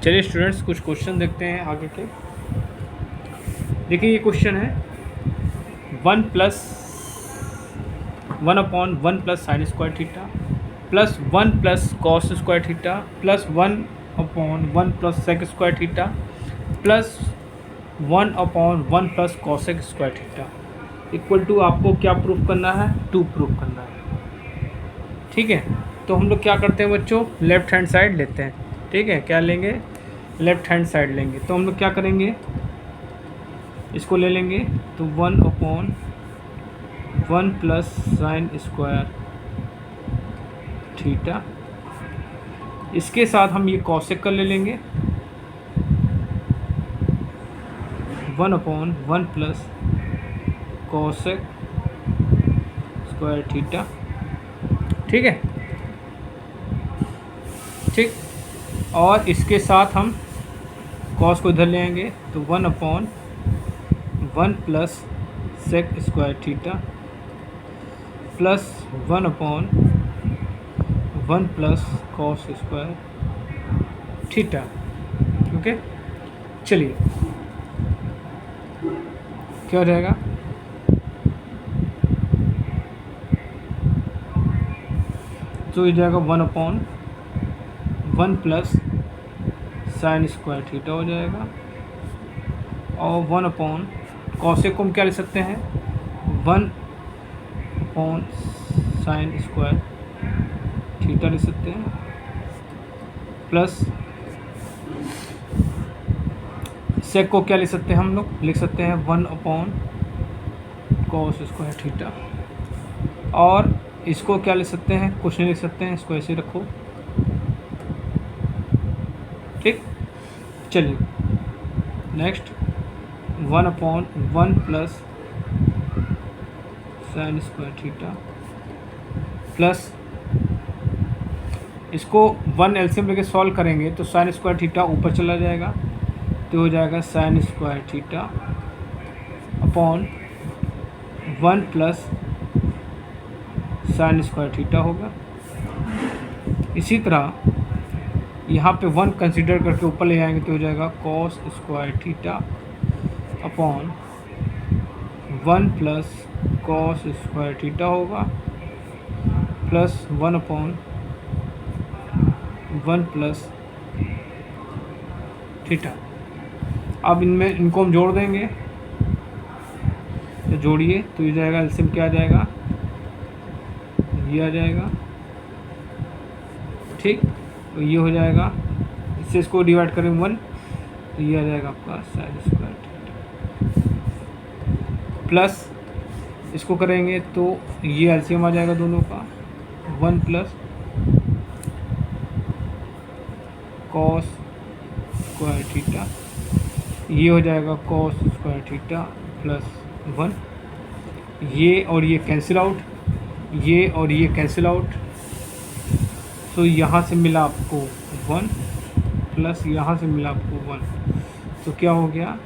चलिए स्टूडेंट्स कुछ क्वेश्चन देखते हैं आगे के। देखिए ये क्वेश्चन है 1 sine square theta plus 1 cos square theta plus 1 sec square theta plus 1 cosec square theta equal to आपको क्या प्रूफ करना है? 2 प्रूफ करना है। ठीक है, तो हम लोग क्या करते हैं बच्चों, लेफ्ट हैंड साइड लेते हैं। ठीक है, क्या लेंगे? लेफ्ट हैंड साइड लेंगे। तो हम लोग क्या करेंगे, इसको ले लेंगे तो 1 प्लस साइन स्क्वायर थीटा, इसके साथ हम ये कॉसेक का ले लेंगे 1 प्लस कॉसेक स्क्वायर थीटा। ठीक है, ठीक। और इसके साथ हम कॉस को इधर ले आएंगे तो 1 plus sec square theta plus 1 plus cos square theta. Okay, चलिए क्या हो जाएगा, तो ये जाएगा 1 प्लस साइन स्क्वायर थीटा हो जाएगा और 1 कॉसेक को हम क्या ले सकते हैं, 1 साइन स्क्वायर थीटा ले सकते हैं प्लस सेक को क्या ले सकते हैं, हम लोग लिख सकते हैं 1 कॉस स्क्वायर थीटा। और इसको क्या ले सकते हैं, कुछ नहीं लिख सकते हैं, इसको ऐसे रखो। ठीक, चलिए next 1 plus sine square theta plus इसको 1 एलसीएम लेके सॉल्व करेंगे तो साइन स्क्वायर थीटा ऊपर चला जाएगा तो हो जाएगा sign square theta upon 1 plus sine square theta होगा। इसी तरह यहाँ पे 1 कंसीडर करके ऊपर ले जाएंगे तो हो जाएगा cos square theta upon 1 plus cos square theta होगा प्लस 1 प्लस थीटा। अब इनको हम जोड़ देंगे तो जोड़िए तो ये जाएगा एलसीएम क्या आ जाएगा, ये आ जाएगा। ठीक, तो ये हो जाएगा, इससे इसको डिवाइड करेंगे 1 तो ये आ जाएगा आपका साइन स्क्वायर थीटा प्लस इसको करेंगे तो ये एलसीएम आ जाएगा दोनों का 1 प्लस कॉस स्क्वायर थीटा, ये हो जाएगा कॉस स्क्वायर थीटा प्लस 1। ये और ये कैंसिल आउट, ये और ये कैंसिल आउट, तो यहाँ से मिला आपको 1 प्लस यहाँ से मिला आपको 1 तो क्या हो गया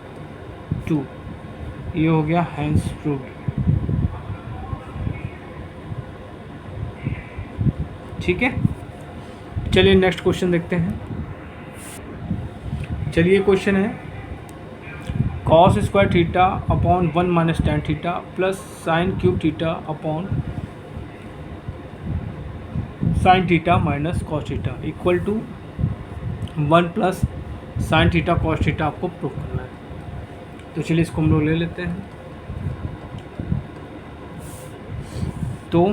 2, ये हो गया हैंस प्रूव्ड। ठीक है, चलिए नेक्स्ट क्वेश्चन देखते हैं। चलिए क्वेश्चन है cos square theta upon 1 minus tan theta plus sine cube theta upon sine theta minus cos theta equal to 1 plus sine theta cos theta आपको प्रूव करना है। तो चलिए इसको हम लोग ले लेते हैं। तो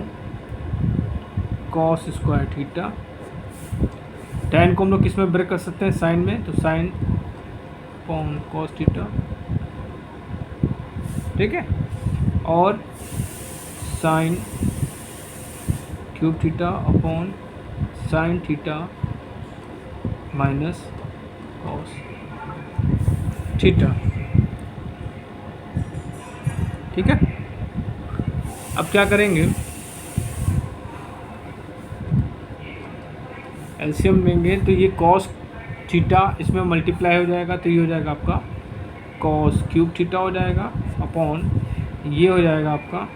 कॉस स्क्वायर थीटा, टेन को हम लोग किस में ब्रेक कर सकते हैं, साइन में, तो साइन अपॉन कॉस थीटा। ठीक है, और sign cube theta upon sine theta minus cos theta. ठीक है, अब क्या करेंगे, एलसीएम लेंगे तो ये कॉस थीटा इसमें मल्टीप्लाई हो जाएगा तो ये हो जाएगा आपका कॉस क्यूब थीटा हो जाएगा अपॉन ये हो जाएगा आपका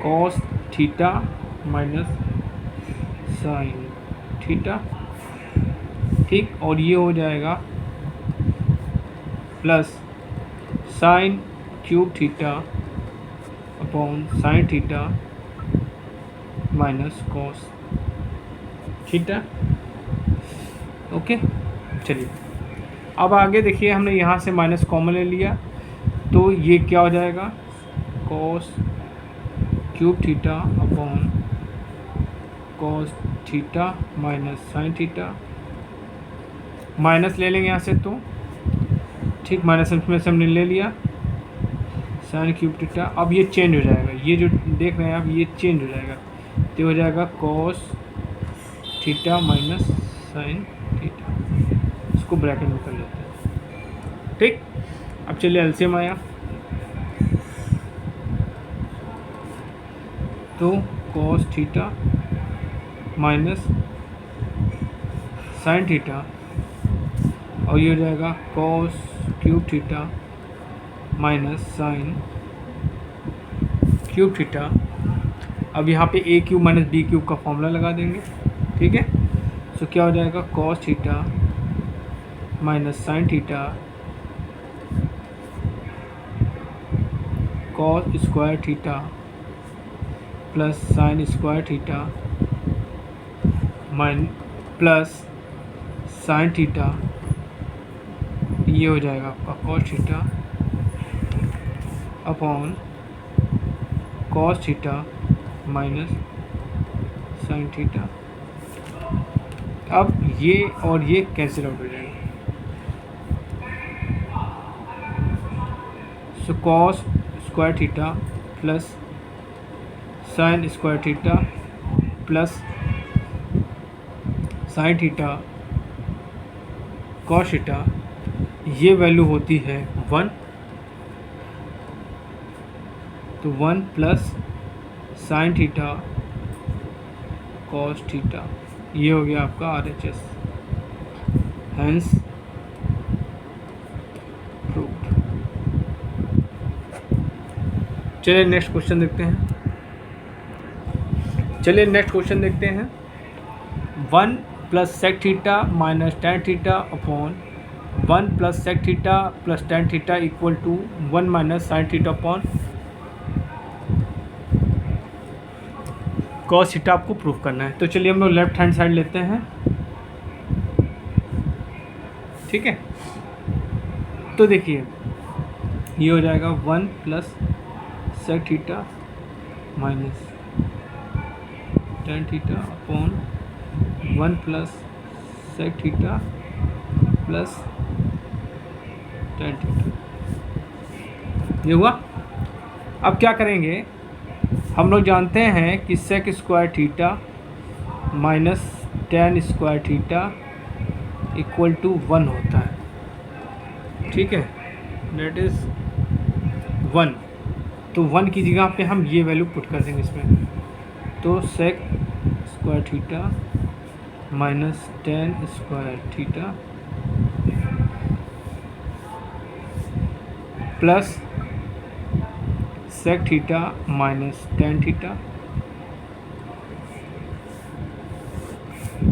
cos theta minus sine theta. ठीक, और ये हो जाएगा plus sine cube theta upon sine theta minus cos theta. Okay, चलिए अब आगे देखिए, हमने यहाँ से माइनस कॉमन ले लिया तो ये क्या हो जाएगा, cos cube theta upon cos theta minus sine theta, minus ले लेंगे यहाँ से तो ठीक, माइनस में से हमने ले लिया साइन क्यूब थीटा। अब ये चेंज हो जाएगा, ये जो देख रहे हैं आप ये चेंज हो जाएगा तो हो जाएगा cos theta minus sine theta, इसको ब्रैकेट में कर लेते हैं। ठीक, अब चलिए एलसीएम आया तो cos theta minus sine theta और ये हो जाएगा cos cube theta minus sign cube theta. अब यहाँ पे ए क्यूब माइनस बी क्यूब का फॉर्मूला लगा देंगे। ठीक है, तो क्या हो जाएगा cos theta minus sine theta cos square theta plus sine square theta plus sine theta, ये हो जाएगा आपका cos theta upon cos theta minus sine theta. अब ये और ये कैंसिल आउट हो जाएगा, so cos square theta plus sine square theta plus sine theta cos theta, ये वैल्यू होती है 1, तो 1 plus sine theta cos theta, ये हो गया आपका RHS, हैंस प्रूव्ड। चलिए नेक्स्ट क्वेश्चन देखते हैं। देखते हैं 1 plus sec theta minus tan theta upon 1 plus sec theta plus tan theta equal to 1 minus sine theta upon cos theta आपको प्रूफ करना है। तो चलिए हम लोग लेफ्ट हैंड साइड लेते हैं। ठीक है, तो देखिए ये हो जाएगा 1 plus sec theta minus tan theta upon 1 plus sec theta plus tan theta, ये हुआ। अब क्या करेंगे, हम लोग जानते हैं कि sec square theta minus tan square theta equal to 1 होता है। ठीक है, डेट इज़ 1, तो 1 की जगह पे हम ये वैल्यू पुट कर देंगे इसमें, तो sec square theta minus tan square theta plus sec theta minus tan theta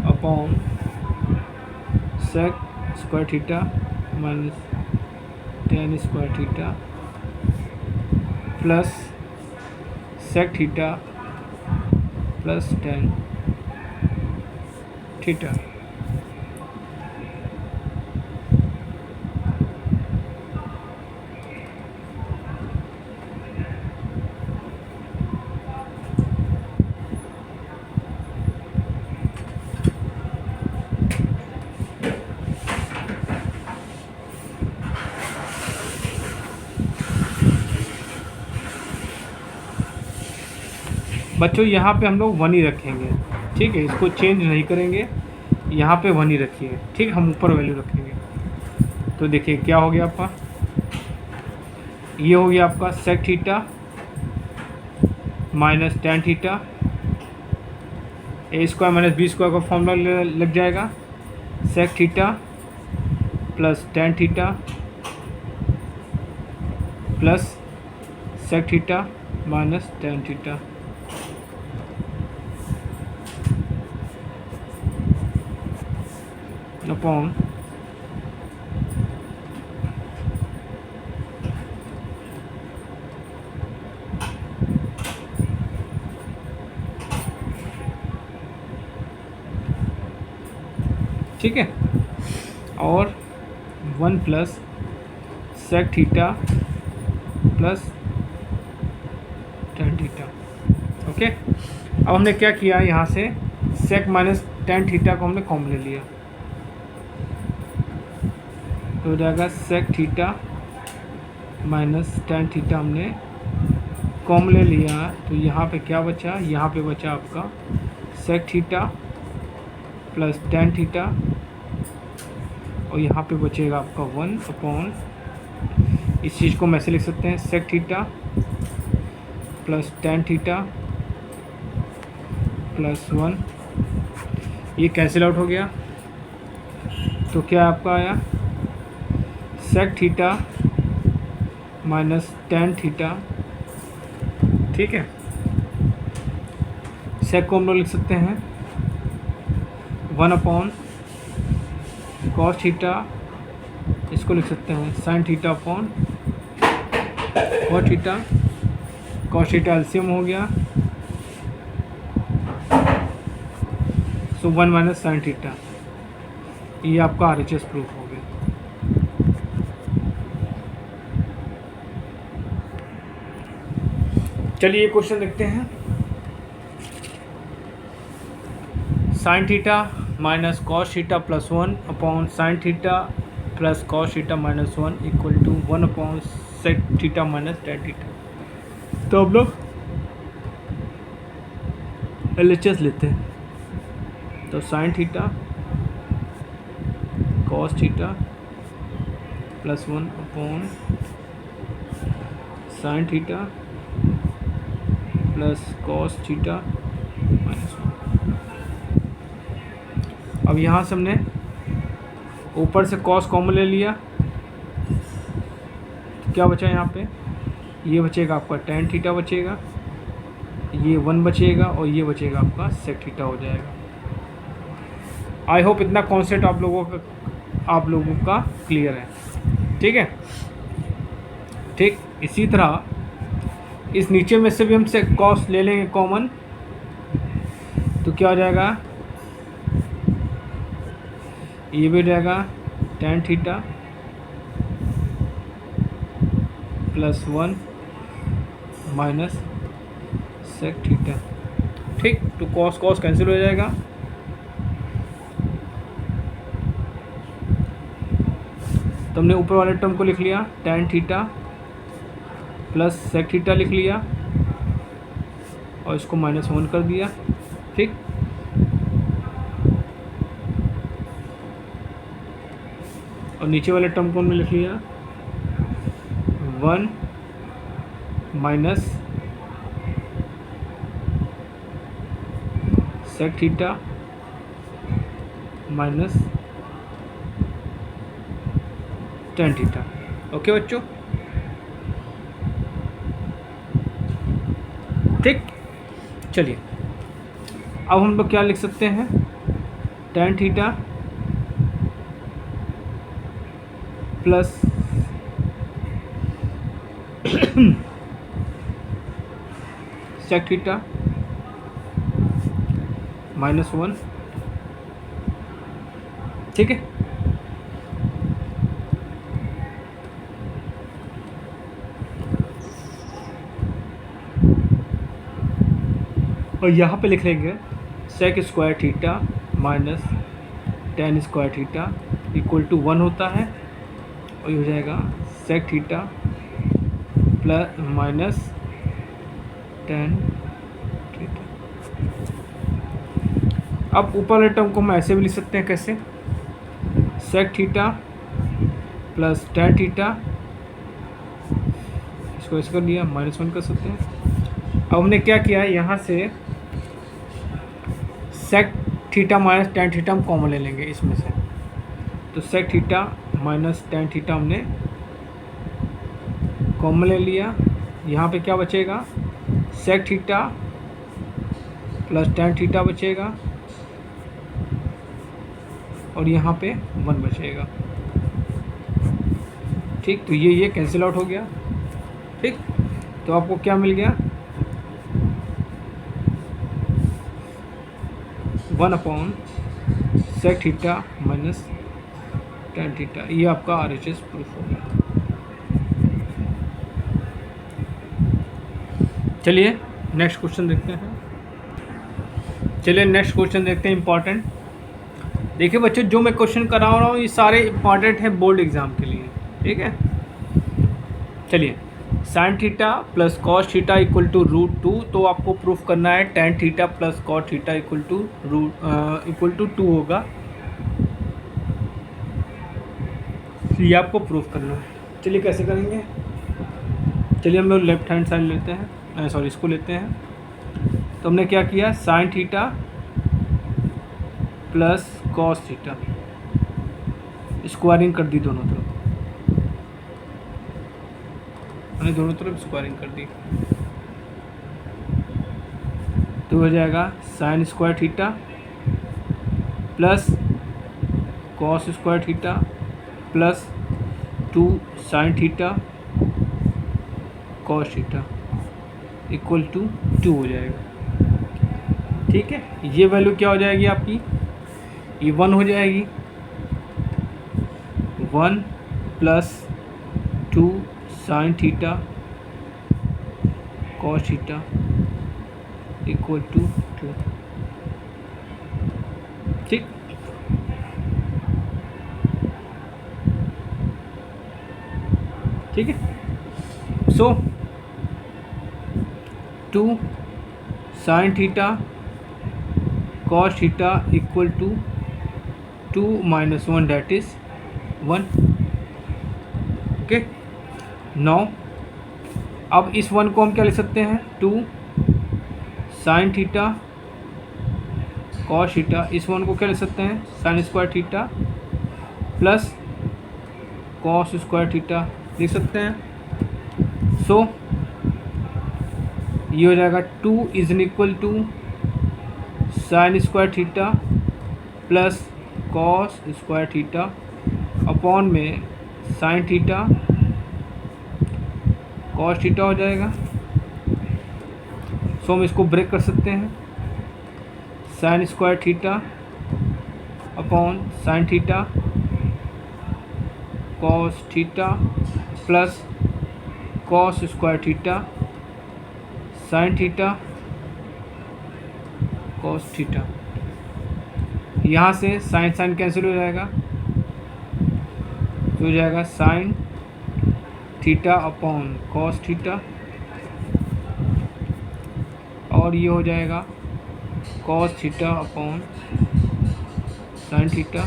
upon sec square theta minus tan square theta plus sec theta plus tan theta. बच्चों यहाँ पे हम लोग 1 ही रखेंगे। ठीक है, इसको चेंज नहीं करेंगे, यहाँ पे 1 ही रखिए। ठीक, हम ऊपर वैल्यू रखेंगे। तो देखिए क्या हो गया आपका, ये हो गया आपका sec theta minus tan theta, A square minus B square का फॉर्मूला लग जाएगा, sec theta plus tan theta plus sec theta minus tan theta. Upon ठीक है, और 1 plus sec theta plus tan theta. Okay, अब हमने क्या किया, यहाँ से सेक माइनस टेन थीटा को हमने कॉमन ले लिया, तो हो जाएगा sec theta minus tan theta हमने कॉमन ले लिया। तो यहाँ पे क्या बचा, यहाँ पे बचा आपका sec theta plus tan theta, और यहाँ पे बचेगा आपका 1 अपॉन, इस चीज़ को हम ऐसे लिख सकते हैं, sec theta plus tan theta plus 1, ये कैंसिल आउट हो गया। तो क्या आपका आया, sec theta minus tan theta, ठीक है। सेक को हम लोग लिख सकते हैं 1 अपॉन कॉस थीटा, इसको लिख सकते हैं sine theta upon cos theta. Cos theta LCM हो गया, सो 1 माइनस साइन थीटा, ये आपका आरएचएस प्रूफ हो गया। चलिए ये क्वेश्चन देखते हैं। Sine theta minus cos theta plus 1 upon sine theta plus cos theta minus 1 equal to 1 upon sec theta minus tan theta. तो हम लोग एलएचएस लेते हैं, तो sine theta cos theta plus 1 upon sine theta plus cos theta minus 1। अब यहाँ से हमने ऊपर से कॉस कॉमन ले लिया, तो क्या बचा यहाँ पे, ये बचेगा आपका टेन थीटा बचेगा, ये 1 बचेगा, और ये बचेगा आपका सेक थीटा हो जाएगा। आई होप इतना कॉन्सेप्ट आप लोगों का क्लियर है, ठीक है। ठीक इसी तरह इस नीचे में से भी हम सेक कॉस ले लेंगे कॉमन, तो क्या हो जाएगा, ये भी हो जाएगा tan theta plus 1 minus sec theta, ठीक। तो कॉस कॉस कैंसिल हो जाएगा, तो हमने ऊपर वाले टर्म को लिख लिया tan theta plus sec theta लिख लिया, और इसको माइनस 1 कर दिया, ठीक। और नीचे वाले टर्म को हमने लिख लिया 1 minus sec theta minus tan theta. Okay बच्चों, ठीक। चलिए अब हम लोग क्या लिख सकते हैं, tan theta plus sec theta minus 1, ठीक है। और यहाँ पे लिख लेंगे sec square theta minus tan square theta equal to 1 होता है, और ये हो जाएगा sec theta plus minus tan theta. अब ऊपर वाले टर्म को हम ऐसे भी लिख सकते हैं, कैसे, sec theta plus tan theta, इसको ऐसे कर लिया, माइनस 1 कर सकते हैं। अब हमने क्या किया है, यहाँ से sec theta minus tan theta हम कॉमन ले लेंगे इसमें से, तो sec theta minus tan theta हमने कॉमन ले लिया। यहाँ पे क्या बचेगा, sec theta plus tan theta बचेगा, और यहाँ पे 1 बचेगा। ठीक, तो ये कैंसिल आउट हो गया। ठीक, तो आपको क्या मिल गया, 1/sec theta minus tan theta. ये आपका RHS प्रूफ हो गया। चलिए नेक्स्ट क्वेश्चन देखते हैं। इंपॉर्टेंट। देखिए बच्चों, जो मैं क्वेश्चन करा रहा हूँ ये सारे इंपॉर्टेंट हैं बोर्ड एग्जाम के लिए। ठीक है, चलिए sin theta plus cos theta equal to √2, तो आपको प्रूफ करना है tan theta plus cos theta equal to 2 होगा। ये आपको प्रूफ करना है। चलिए कैसे करेंगे, चलिए हम लोग लेफ्ट हैंड साइड लेते हैं, सॉरी इसको लेते हैं। तो हमने क्या किया, sin theta plus cos theta squaring कर दी दोनों तरफ, मैंने दोनों तरफ स्क्वायरिंग कर दी, तो हो जाएगा sin square theta plus cos square theta plus 2 sin theta cos theta equal to 2 हो जाएगा। ठीक है, ये वैल्यू क्या हो जाएगी आपकी, ये 1 हो जाएगी। 1 प्लस 2 sin theta cos theta equal to 2। ठीक, ठीक है। So 2 sin theta cos theta equal to 2 - 1 that is 1। Okay, now अब इस 1 को हम क्या लिख सकते हैं, 2 sin थीटा cos थीटा, इस 1 को क्या लिख सकते हैं, sin square theta plus cos square theta लिख सकते हैं। सो ये हो जाएगा 2 is equal to sin square theta plus cos square theta upon में sin थीटा cos थीटा हो जाएगा। सो हम इसको ब्रेक कर सकते हैं, sin square theta upon sin theta cos theta plus cos square theta sin theta cos theta. यहाँ से sin कैंसिल हो जाएगा, तो हो जाएगा sin theta upon cos theta, और ये हो जाएगा cos theta upon sin theta.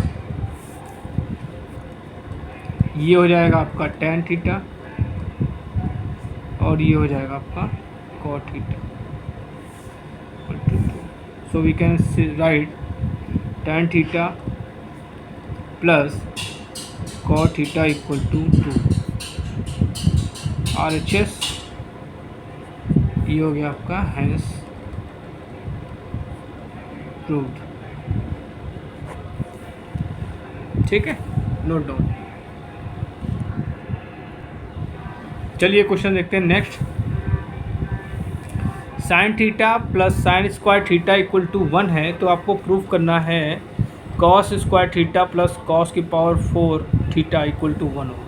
ये हो जाएगा आपका tan थीटा, और ये हो जाएगा आपका cot theta. So we can write tan theta plus cot theta equal to 2। RHS ये हो गया आपका हैंस प्रूव्ड। ठीक है, नोट डाउन। चलिए क्वेश्चन देखते हैं next. sin theta plus sin square theta equal to 1 है, तो आपको प्रूफ करना है cos square theta plus cos की पावर 4 थीटा इक्वल टू 1 होगा।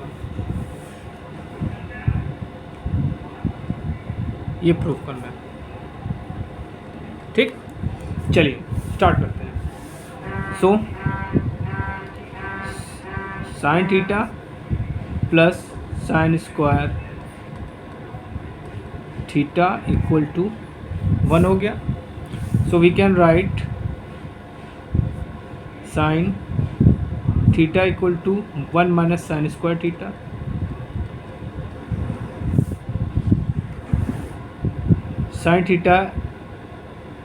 ये प्रूफ करना है। ठीक, चलिए स्टार्ट करते हैं। So sin theta plus sin square theta equal to 1 हो गया। So we can write sin theta equal to 1 minus sin square theta, sin theta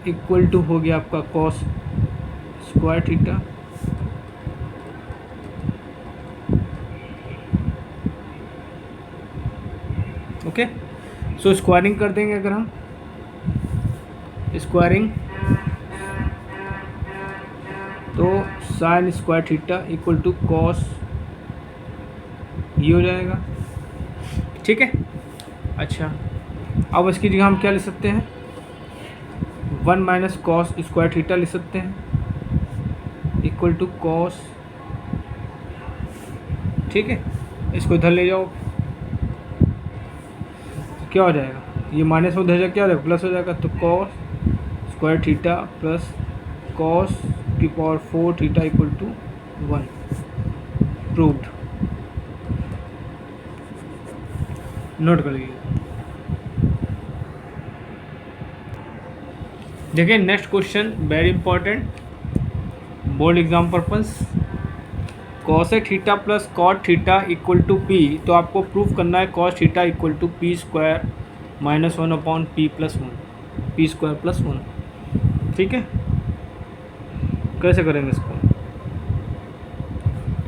equal to हो गया आपका cos square theta, okay. So squaring कर देंगे, अगर हम squaring, तो sine square theta equal to cos, ये हो जाएगा। ठीक है। अच्छा, अब इसकी जगह हम क्या ले सकते हैं, 1 माइनस कॉस स्क्वायर थीटा ले सकते हैं इक्वल टू कॉस। ठीक है, इसको इधर ले जाओ, क्या हो जाएगा, ये माइनस में उधर जाएगा, क्या हो जाएगा, प्लस हो जाएगा। तो cos square theta plus cos की power 4 theta equal to 1, proved. Note कर लीजिए। देखिए next question, very important, board exam purpose. Cosec theta plus cot theta equal to P, तो आपको प्रूफ करना है cos theta equal to P square minus 1 upon P plus 1, P square plus 1। ठीक है, कैसे करेंगे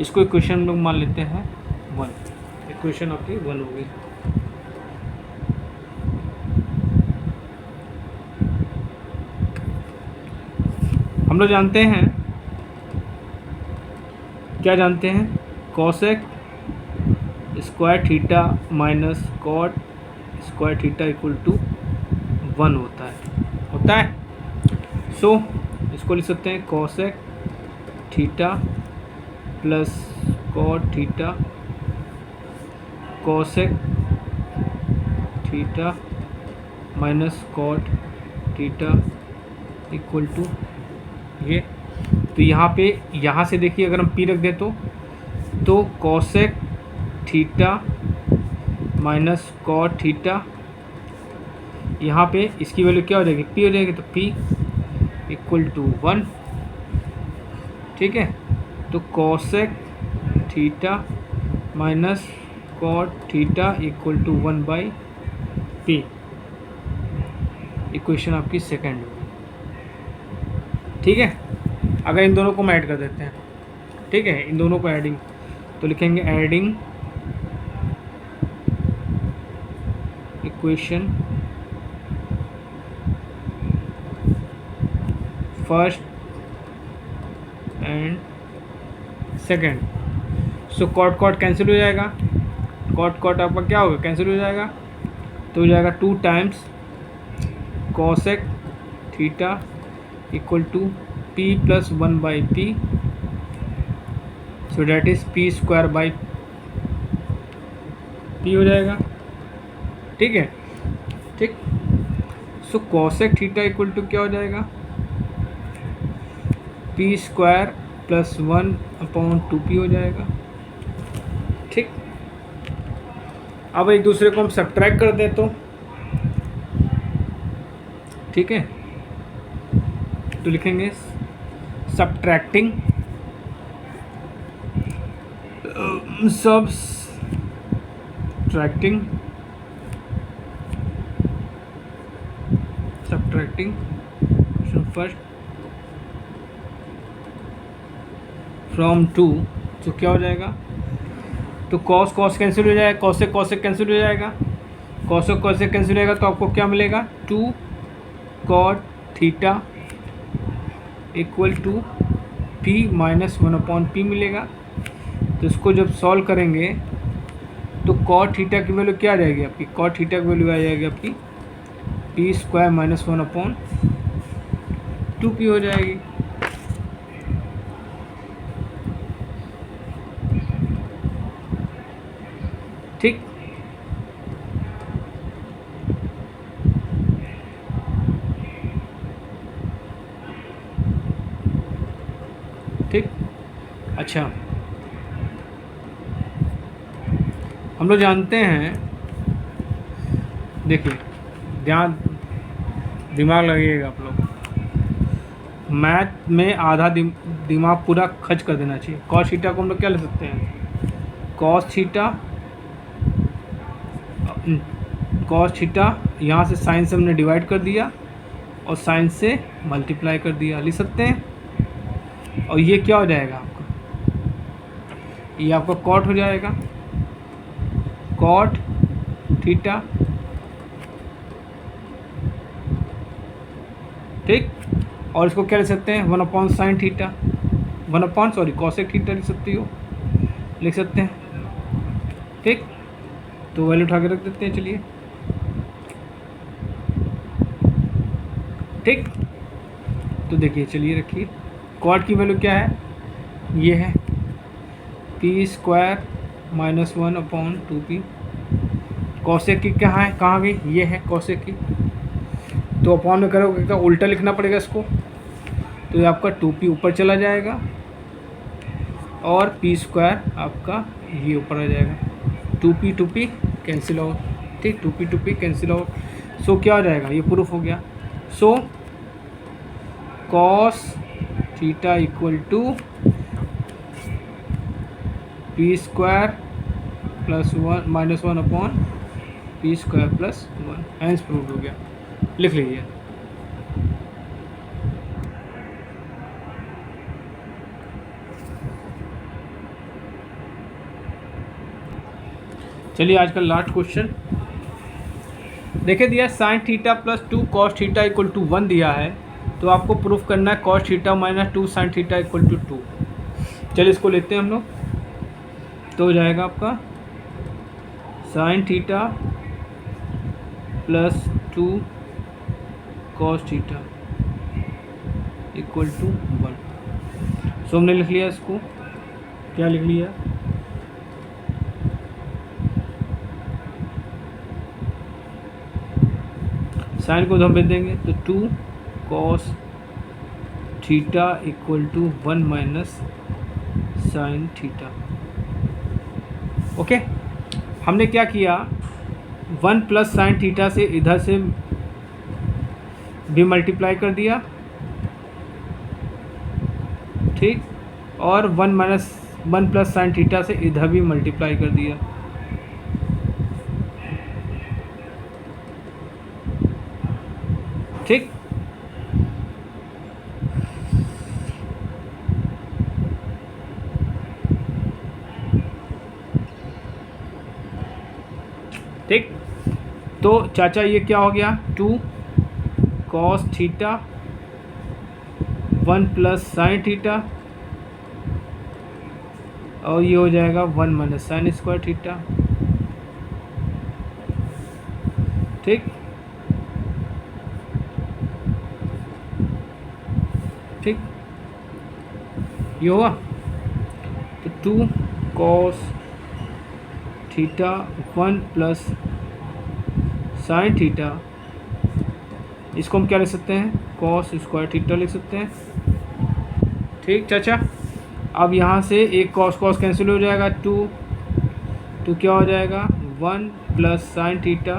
इसको इक्वेशन लोग मान लेते हैं 1, इक्वेशन आपकी 1 होगी। हम लोग जानते हैं, क्या जानते हैं, cosec square theta minus cot square theta equal to 1 होता है। सो इसको लिख सकते हैं cosec theta plus cot theta cosec theta minus cot theta equal to ये। तो यहाँ से देखिए, अगर हम पी रख दे तो cosec theta minus cot theta, यहाँ पे इसकी वैल्यू क्या हो जाएगी, पी हो जाएगी, तो पी इक्वल टू 1। ठीक है, तो cosec theta minus cot theta equal to 1 by p, equation आपकी सेकेंड होगी। ठीक है, अगर इन दोनों को हम ऐड कर देते हैं, ठीक है, इन दोनों को ऐडिंग, तो लिखेंगे adding equation first and second. So cot cot cancel हो जाएगा, कॉट कॉट आपका क्या होगा, कैंसिल हो जाएगा, तो हो जाएगा 2 times cosec theta equal to p plus 1 by p, so that is p square by p हो जाएगा। ठीक है, ठीक। So cosec theta equal to क्या हो जाएगा, P square plus 1 upon 2p हो जाएगा। ठीक, अब एक दूसरे को हम सब्ट्रैक्ट कर दें तो, ठीक है, तो लिखेंगे सब्ट्रैक्टिंग फर्स्ट फ्रॉम 2, तो क्या हो जाएगा, तो कॉस कॉस कैंसिल हो जाएगा, कॉस से कैंसिल हो जाएगा, कॉस से कैंसिल हो जाएगा, तो आपको क्या मिलेगा, 2 cot theta equal to p minus 1 upon p मिलेगा। तो इसको जब सॉल्व करेंगे तो कॉट थीटा की वैल्यू क्या आ जाएगी आपकी, कॉट थीटा की वैल्यू आ जाएगी आपकी P square minus 1 upon 2p हो जाएगी। ठीक, ठीक। अच्छा, हम लोग जानते हैं, देखिए ध्यान दिमाग लगाइएगा आप लोग, मैथ में आधा दिमाग पूरा खर्च कर देना चाहिए। कॉस थीटा को हम लोग क्या ले सकते हैं, कॉस थीटा यहाँ से साइन से हमने डिवाइड कर दिया और साइन से मल्टीप्लाई कर दिया, लिख सकते हैं। और ये क्या हो जाएगा आपका, ये आपका कॉट हो जाएगा, कॉट थीटा। ठीक, और इसको क्या ले सकते हैं, 1 upon sine theta, cosec theta लिख सकते हैं। ठीक, तो वैल्यू उठा के रख देते हैं, चलिए। ठीक, तो देखिए, चलिए रखिए, कॉट की वैल्यू क्या है, ये है P square minus 1/2p। Cosec की क्या है, कहाँ गई, ये है कॉसेक की, तो अपॉन में करोगे क्या, उल्टा लिखना पड़ेगा इसको, तो ये आपका 2p ऊपर चला जाएगा और p स्क्वायर आपका ये ऊपर आ जाएगा, 2p कैंसिल आउट। ठीक, 2p कैंसिल आउट। सो क्या हो जाएगा, ये प्रूफ हो गया। So cos theta equal to P square plus 1 minus 1/p square plus 1, hence prove हो गया। लिख लीजिए। चलिए आज का लास्ट क्वेश्चन देखिए, दिया sine theta plus 2 cos theta equal to 1 दिया है, तो आपको प्रूफ करना है cos theta minus 2 sine theta equal to 2। चलिए इसको लेते हैं हम लोग, तो हो जाएगा आपका sine theta plus 2 cos theta equal to 1। So हमने लिख लिया इसको, क्या लिख लिया, साइन को हम भेज देंगे, तो 2 cos theta equal to 1 minus sine theta. Okay, हमने क्या किया, 1 प्लस साइन थीटा से इधर से भी मल्टीप्लाई कर दिया, ठीक, और 1 प्लस साइन थीटा से इधर भी मल्टीप्लाई कर दिया। ठीक, ठीक, तो चाचा ये क्या हो गया, 2 cos theta 1 plus sine theta, और ये हो जाएगा 1 माइनस साइन स्क्वायर थीटा। ठीक, ठीक, ये हुआ, तो 2 cos theta 1 plus sine theta, इसको हम क्या लिख सकते हैं, कॉस स्क्वायर थीटा लिख सकते हैं। ठीक चाचा, अब यहाँ से एक कॉस कैंसिल हो जाएगा, 2 तो क्या हो जाएगा, 1 plus sine theta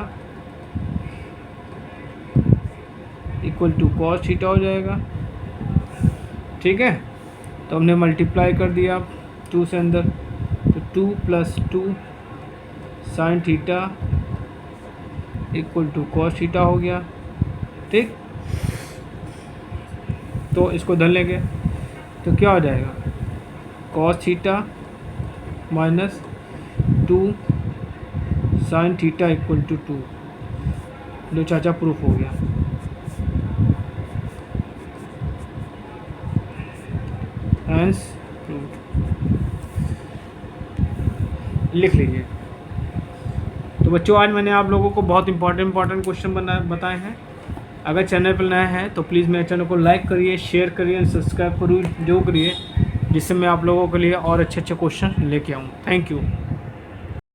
equal to cos theta हो जाएगा। ठीक है, तो हमने मल्टीप्लाई कर दिया 2 से अंदर, तो 2 plus 2 sine theta equal to cos theta हो गया। ठीक, तो इसको धर लेंगे, तो क्या हो जाएगा, cos theta minus 2 sine theta equal to 2। लो चाचा, प्रूफ हो गया। हैंस प्रूफ, लिख लीजिए। तो बच्चों, आज मैंने आप लोगों को बहुत इंपॉर्टेंट क्वेश्चन बताए हैं। अगर चैनल पर नया है तो प्लीज़ मेरे चैनल को लाइक करिए, शेयर करिए, सब्सक्राइब करिए, जो करिए, जिससे मैं आप लोगों के लिए और अच्छे क्वेश्चन लेके आऊँ। Thank you.